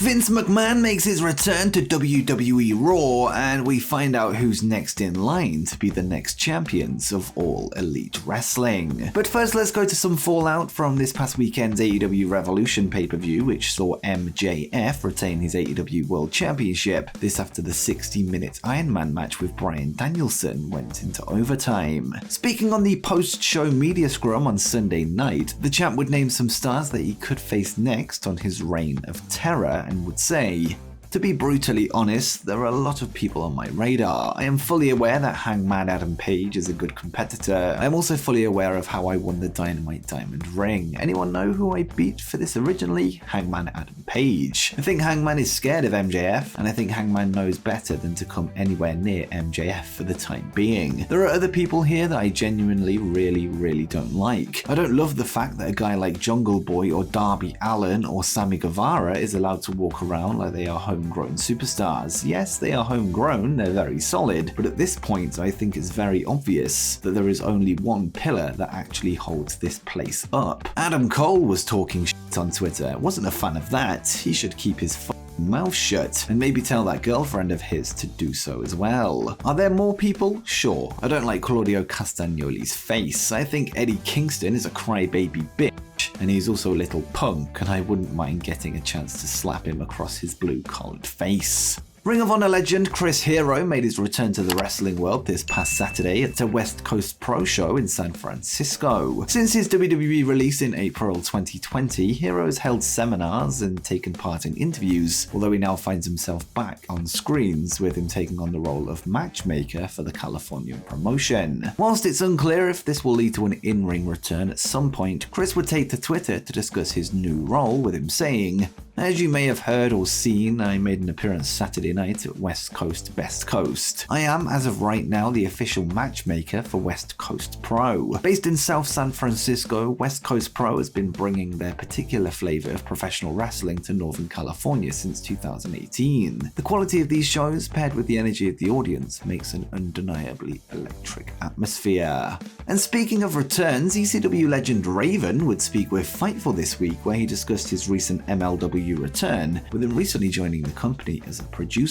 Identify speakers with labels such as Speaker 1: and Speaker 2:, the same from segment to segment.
Speaker 1: Vince McMahon makes his return to WWE Raw, and we find out who's next in line to be the next champions of All Elite Wrestling. But first, let's go to some fallout from this past weekend's AEW Revolution pay-per-view, which saw MJF retain his AEW World Championship. This after the 60-minute Iron Man match with Bryan Danielson went into overtime. Speaking on the post-show media scrum on Sunday night, the champ would name some stars that he could face next on his reign of terror, and would say, "To be brutally honest, there are a lot of people on my radar. I am fully aware that Hangman Adam Page is a good competitor. I am also fully aware of how I won the Dynamite Diamond ring. Anyone know who I beat for this originally? Hangman Adam Page. I think Hangman is scared of MJF, and I think Hangman knows better than to come anywhere near MJF for the time being. There are other people here that I genuinely really don't like. I don't love the fact that a guy like Jungle Boy or Darby Allin or Sammy Guevara is allowed to walk around like they are homegrown superstars. Yes, they are homegrown, they're very solid, but at this point I think it's very obvious that there is only one pillar that actually holds this place up." Adam Cole was talking shit on Twitter. Wasn't a fan of that. He should keep his mouth shut and maybe tell that girlfriend of his to do so as well. Are there more people? Sure. I don't like Claudio Castagnoli's face. I think Eddie Kingston is a crybaby bitch, and he's also a little punk, and I wouldn't mind getting a chance to slap him across his blue-collared face. Ring of Honor legend Chris Hero made his return to the wrestling world this past Saturday at a West Coast Pro Show in San Francisco. Since his WWE release in April 2020, Hero has held seminars and taken part in interviews, although he now finds himself back on screens, with him taking on the role of matchmaker for the Californian promotion. Whilst it's unclear if this will lead to an in-ring return at some point, Chris would take to Twitter to discuss his new role, with him saying, "As you may have heard or seen, I made an appearance Saturday night at West Coast Best Coast. I am, as of right now, the official matchmaker for West Coast Pro. Based in South San Francisco, West Coast Pro has been bringing their particular flavor of professional wrestling to Northern California since 2018. The quality of these shows, paired with the energy of the audience, makes an undeniably electric atmosphere." And speaking of returns, ECW legend Raven would speak with Fightful this week, where he discussed his recent MLW return, with him recently joining the company as a producer.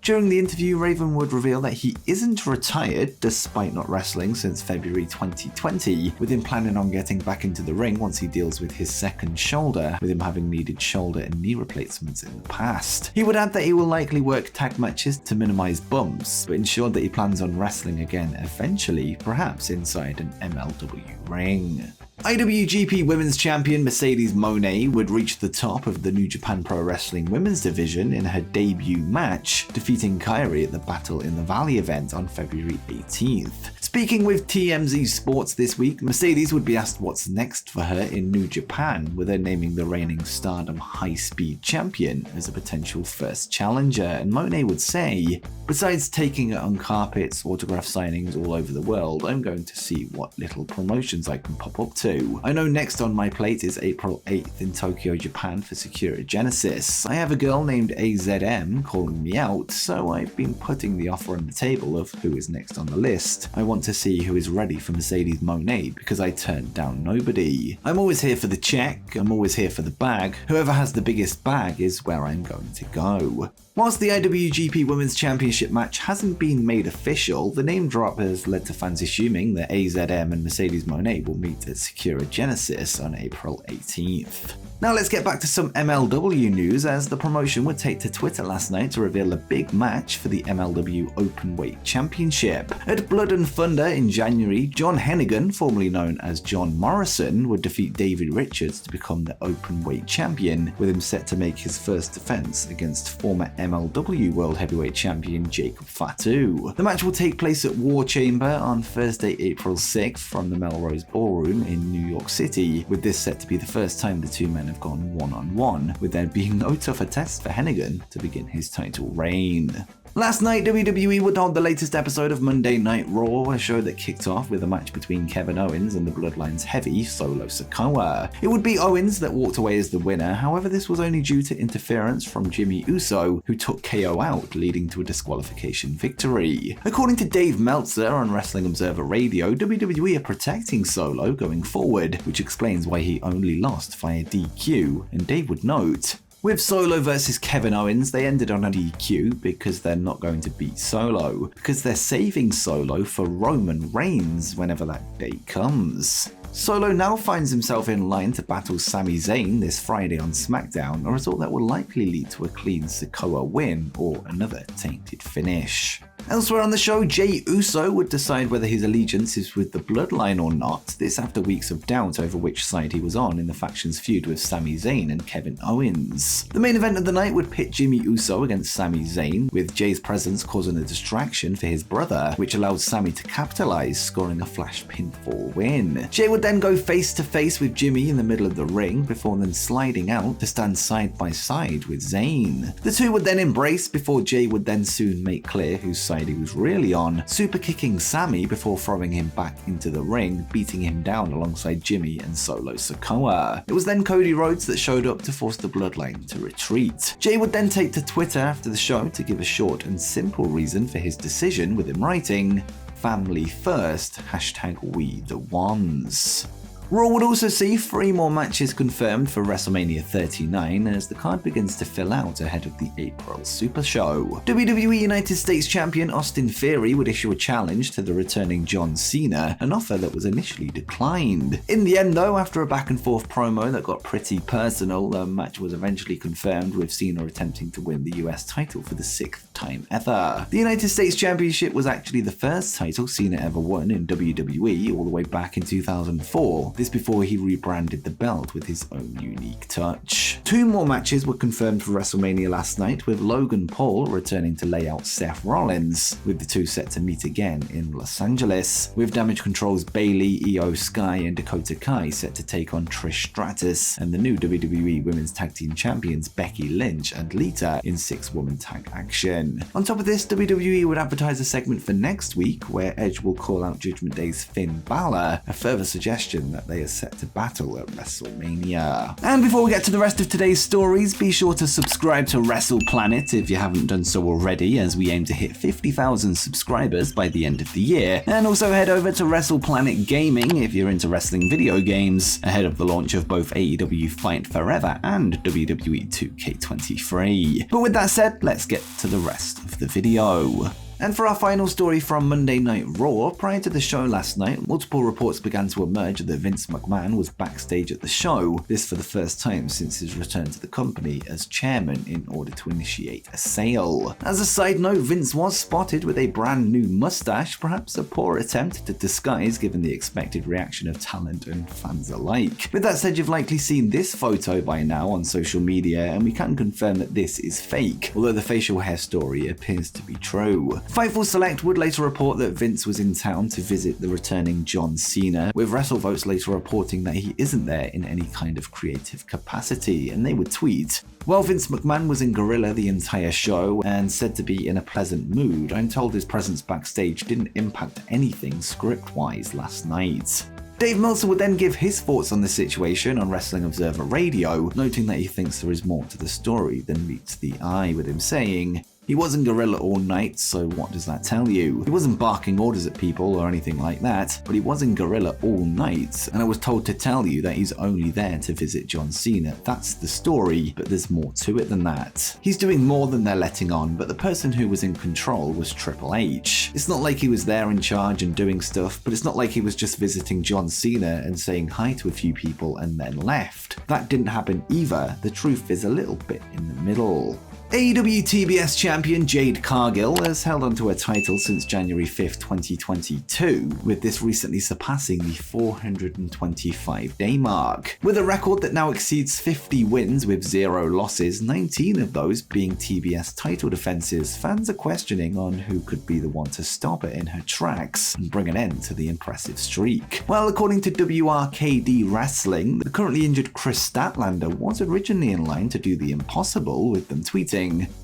Speaker 1: During the interview, Raven would reveal that he isn't retired, despite not wrestling since February 2020, with him planning on getting back into the ring once he deals with his second shoulder, with him having needed shoulder and knee replacements in the past. He would add that he will likely work tag matches to minimize bumps, but ensured that he plans on wrestling again eventually, perhaps inside an MLW ring. IWGP Women's Champion Mercedes Moné would reach the top of the New Japan Pro Wrestling Women's Division in her debut match, defeating Kairi at the Battle in the Valley event on February 18th. Speaking with TMZ Sports this week, Mercedes would be asked what's next for her in New Japan, with her naming the reigning Stardom High Speed Champion as a potential first challenger, and Moné would say, "Besides taking it on carpets, autograph signings all over the world, I'm going to see what little promotions I can pop up to. I know next on my plate is April 8th in Tokyo, Japan for Sakura Genesis. I have a girl named AZM calling me out, so I've been putting the offer on the table of who is next on the list. I want to see who is ready for Mercedes Moné because I turned down nobody. I'm always here for the check, I'm always here for the bag. Whoever has the biggest bag is where I'm going to go." Whilst the IWGP Women's Championship match hasn't been made official, the name drop has led to fans assuming that AZM and Mercedes Moné will meet at Sakura Genesis on April 18th. Now let's get back to some MLW news, as the promotion would take to Twitter last night to reveal a big match for the MLW Openweight Championship. At Blood and Thunder in January, John Hennigan, formerly known as John Morrison, would defeat David Richards to become the Openweight Champion, with him set to make his first defense against former MLW World Heavyweight Champion Jacob Fatu. The match will take place at War Chamber on Thursday, April 6th from the Melrose Ballroom in New York City, with this set to be the first time the two men have gone one-on-one, with there being no tougher test for Hennigan to begin his title reign. Last night, WWE would hold the latest episode of Monday Night Raw, a show that kicked off with a match between Kevin Owens and the Bloodline's heavy Solo Sikoa. It would be Owens that walked away as the winner, however this was only due to interference from Jimmy Uso, who took KO out, leading to a disqualification victory. According to Dave Meltzer on Wrestling Observer Radio, WWE are protecting Solo going forward, which explains why he only lost via DQ, and Dave would note, With Solo versus Kevin Owens, they ended on a DQ because they're not going to beat Solo, because they're saving Solo for Roman Reigns whenever that day comes. Solo now finds himself in line to battle Sami Zayn this Friday on SmackDown, a result that will likely lead to a clean Sikoa win or another tainted finish. Elsewhere on the show, Jey Uso would decide whether his allegiance is with the Bloodline or not, this after weeks of doubt over which side he was on in the faction's feud with Sami Zayn and Kevin Owens. The main event of the night would pit Jimmy Uso against Sami Zayn, with Jey's presence causing a distraction for his brother, which allowed Sami to capitalize, scoring a flash pinfall win. Jey would then go face to face with Jimmy in the middle of the ring, before then sliding out to stand side by side with Zayn. The two would then embrace before Jey would then soon make clear whose side he was really on, super kicking Sami before throwing him back into the ring, beating him down alongside Jimmy and Solo Sikoa. It was then Cody Rhodes that showed up to force the Bloodline to retreat. Jey would then take to Twitter after the show to give a short and simple reason for his decision, with him writing, "Family first, #we the ones." Raw would also see 3 more matches confirmed for WrestleMania 39 as the card begins to fill out ahead of the April Super Show. WWE United States Champion Austin Theory would issue a challenge to the returning John Cena, an offer that was initially declined. In the end though, after a back and forth promo that got pretty personal, the match was eventually confirmed, with Cena attempting to win the US title for the 6th time ever. The United States Championship was actually the first title Cena ever won in WWE all the way back in 2004. This before he rebranded the belt with his own unique touch. 2 more matches were confirmed for WrestleMania last night, with Logan Paul returning to lay out Seth Rollins, with the two set to meet again in Los Angeles, with Damage Control's Bayley, Io Sky and Dakota Kai set to take on Trish Stratus and the new WWE Women's Tag Team Champions Becky Lynch and Lita in 6-woman tag action. On top of this, WWE would advertise a segment for next week where Edge will call out Judgment Day's Finn Balor, a further suggestion that they are set to battle at WrestleMania. And before we get to the rest of today's stories, be sure to subscribe to WrestlePlanet if you haven't done so already, as we aim to hit 50,000 subscribers by the end of the year. And also head over to WrestlePlanet Gaming if you're into wrestling video games, ahead of the launch of both AEW Fight Forever and WWE 2K23. But with that said, let's get to the rest of the video. And for our final story from Monday Night Raw, prior to the show last night, multiple reports began to emerge that Vince McMahon was backstage at the show, this for the first time since his return to the company as chairman in order to initiate a sale. As a side note, Vince was spotted with a brand new mustache, perhaps a poor attempt to disguise given the expected reaction of talent and fans alike. With that said, you've likely seen this photo by now on social media, and we can confirm that this is fake, although the facial hair story appears to be true. Fightful Select would later report that Vince was in town to visit the returning John Cena, with WrestleVotes later reporting that he isn't there in any kind of creative capacity, and they would tweet, "While Vince McMahon was in Gorilla the entire show and said to be in a pleasant mood, I'm told his presence backstage didn't impact anything script-wise last night." Dave Meltzer would then give his thoughts on the situation on Wrestling Observer Radio, noting that he thinks there is more to the story than meets the eye, with him saying, "He was in Gorilla all night, so what does that tell you? He wasn't barking orders at people or anything like that, but he was in Gorilla all night, and I was told to tell you that he's only there to visit John Cena. That's the story, but there's more to it than that. He's doing more than they're letting on, but the person who was in control was Triple H. It's not like he was there in charge and doing stuff, but it's not like he was just visiting John Cena and saying hi to a few people and then left. That didn't happen either. The truth is a little bit in the middle." AEW TBS champion Jade Cargill has held onto her title since January 5th, 2022, with this recently surpassing the 425-day mark. With a record that now exceeds 50 wins with 0 losses, 19 of those being TBS title defenses, fans are questioning on who could be the one to stop her in her tracks and bring an end to the impressive streak. Well, according to WRKD Wrestling, the currently injured Chris Statlander was originally in line to do the impossible, with them tweeting,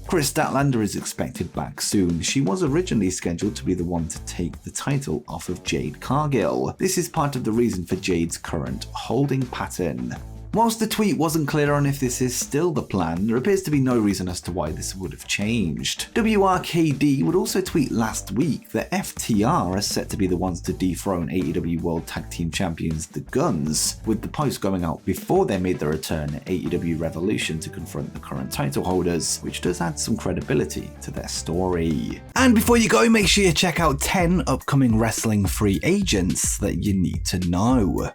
Speaker 1: "Chris Statlander is expected back soon. She was originally scheduled to be the one to take the title off of Jade Cargill. This is part of the reason for Jade's current holding pattern." Whilst the tweet wasn't clear on if this is still the plan, there appears to be no reason as to why this would have changed. WRKD would also tweet last week that FTR are set to be the ones to dethrone AEW World Tag Team Champions The Guns, with the post going out before they made their return at AEW Revolution to confront the current title holders, which does add some credibility to their story. And before you go, make sure you check out 10 upcoming wrestling free agents that you need to know.